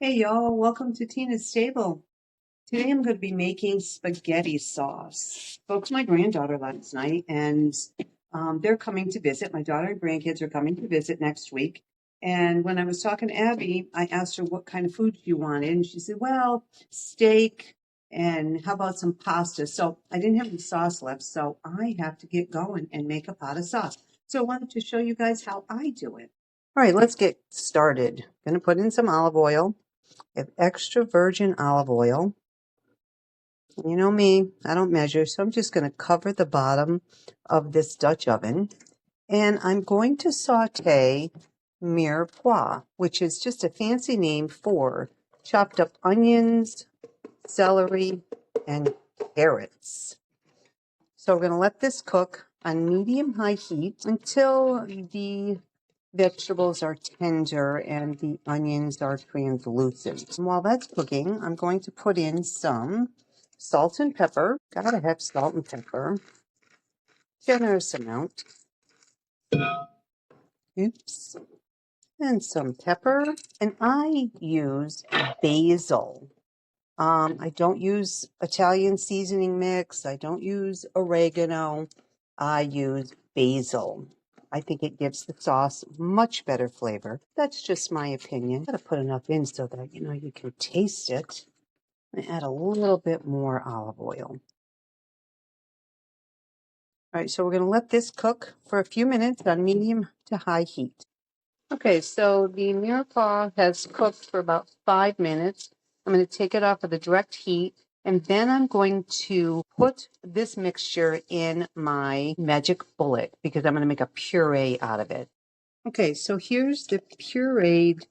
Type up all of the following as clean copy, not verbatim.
Hey y'all, welcome to Tina's Stable. Today I'm going to be making spaghetti sauce. Spoke to my granddaughter last night and they're coming to visit. My daughter and grandkids are coming to visit next week. And when I was talking to Abby, I asked her what kind of food she wanted. And she said, well, steak and how about some pasta? So I didn't have any sauce left. So I have to get going and make a pot of sauce. So I wanted to show you guys how I do it. All right, let's get started. I'm going to put in some olive oil. I have extra virgin olive oil. You know me, I don't measure, so I'm just going to cover the bottom of this Dutch oven. And I'm going to saute mirepoix, which is just a fancy name for chopped up onions, celery, and carrots. So we're going to let this cook on medium-high heat until the vegetables are tender and the onions are translucent. And while that's cooking, I'm going to put in some salt and pepper. Gotta have salt and pepper. Generous amount. Oops. And some pepper. And I use basil. I don't use Italian seasoning mix. I don't use oregano. I use basil. I think it gives the sauce much better flavor. That's just my opinion. Gotta put enough in so that you can taste it. I add a little bit more olive oil. All right, so we're gonna let this cook for a few minutes on medium to high heat. Okay, so the mirepoix has cooked for about 5 minutes. I'm going to take it off of the direct heat, and then I'm going to put this mixture in my magic bullet because I'm going to make a puree out of it. Okay, so here's the pureed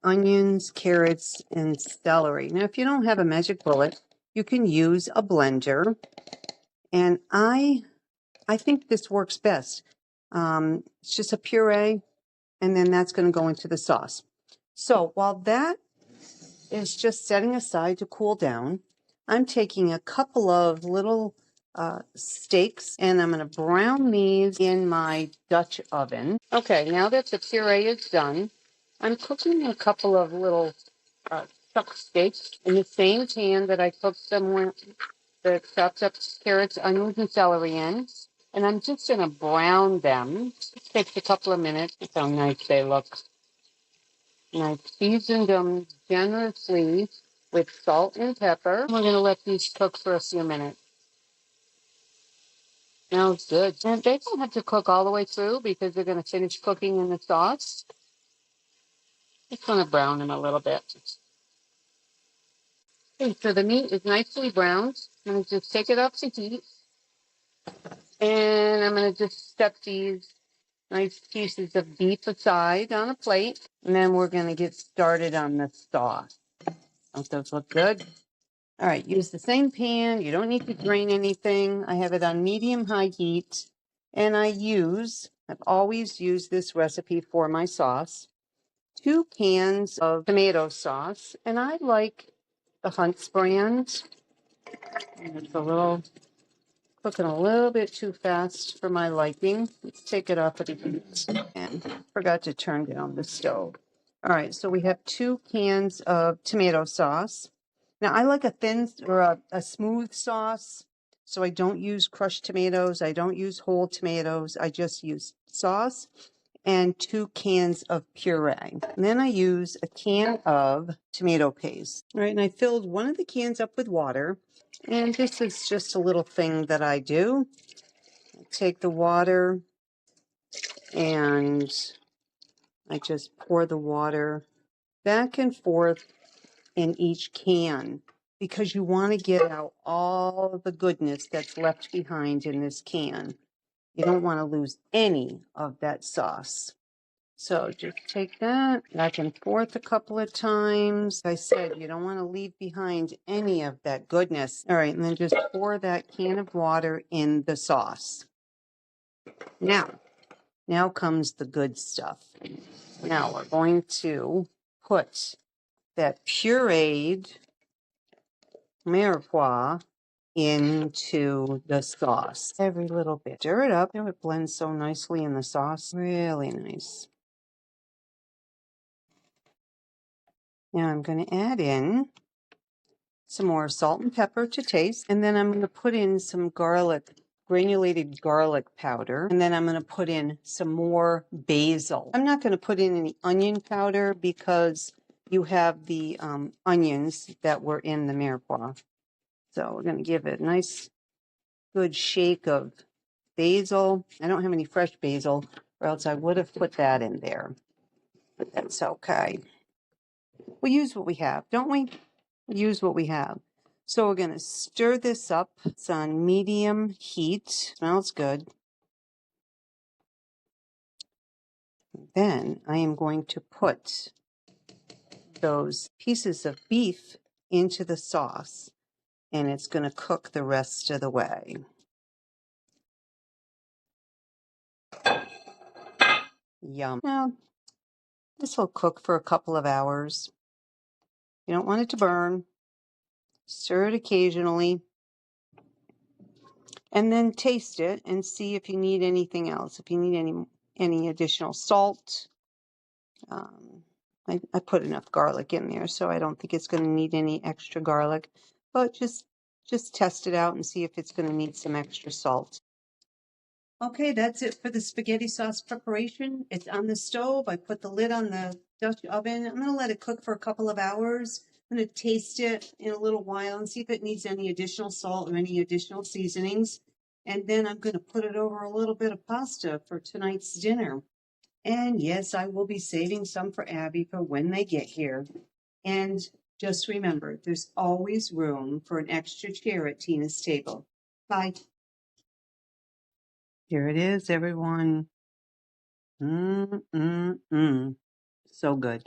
onions, carrots, and celery. Now, if you don't have a magic bullet, you can use a blender, and I think this works best. It's just a puree. And then that's going to go into the sauce. So while that is just setting aside to cool down, I'm taking a couple of little steaks and I'm going to brown these in my Dutch oven. Okay, now that the puree is done, I'm cooking a couple of little chuck steaks in the same pan that I cooked them with the chopped up carrots, onions, and celery in. And I'm just going to brown them. It takes a couple of minutes. Look how nice they look. And I've seasoned them generously with salt and pepper. We're going to let these cook for a few minutes. Smells good. And they don't have to cook all the way through because they're going to finish cooking in the sauce. Just going to brown them a little bit. Okay, so the meat is nicely browned. I'm going to just take it off the heat. And I'm going to just set these nice pieces of beef aside on a plate. And then we're going to get started on the sauce. Don't those look good? All right, use the same pan. You don't need to drain anything. I have it on medium-high heat. And I've always used this recipe for my sauce, 2 cans of tomato sauce. And I like the Hunt's brand. And it's cooking a little bit too fast for my liking. Let's take it off of the heat. And forgot to turn down the stove. All right, so we have 2 cans of tomato sauce. Now, I like a thin or a smooth sauce, so I don't use crushed tomatoes. I don't use whole tomatoes. I just use sauce and 2 cans of puree. And then I use a can of tomato paste. All right, and I filled one of the cans up with water. And this is just a little thing that I do. I take the water and I just pour the water back and forth in each can because you want to get out all the goodness that's left behind in this can. You don't want to lose any of that sauce. So just take that back and forth a couple of times. Like I said, you don't want to leave behind any of that goodness. All right, and then just pour that can of water in the sauce. Now comes the good stuff. Now we're going to put that pureed mirepoix into the sauce. Every little bit. Stir it up. It blends so nicely in the sauce. Really nice. Now I'm going to add in some more salt and pepper to taste, and then I'm going to put in some garlic, granulated garlic powder, and then I'm going to put in some more basil. I'm not going to put in any onion powder because you have the onions that were in the mirepoix. So we're going to give it a nice good shake of basil. I don't have any fresh basil, or else I would have put that in there, but that's okay. We use what we have, don't we? Use what we have. So we're going to stir this up. It's on medium heat. Smells good. Then I am going to put those pieces of beef into the sauce, and it's going to cook the rest of the way. Yum. Now, this will cook for a couple of hours. You don't want it to burn. Stir it occasionally. And then taste it and see if you need anything else. If you need any additional salt. I put enough garlic in there, so I don't think it's going to need any extra garlic. But just test it out and see if it's going to need some extra salt. Okay, that's it for the spaghetti sauce preparation. It's on the stove. I put the lid on the Dutch oven. I'm going to let it cook for a couple of hours. I'm going to taste it in a little while and see if it needs any additional salt or any additional seasonings. And then I'm going to put it over a little bit of pasta for tonight's dinner. And yes, I will be saving some for Abby for when they get here. And just remember, there's always room for an extra chair at Tina's table. Bye. Here it is, everyone. So good.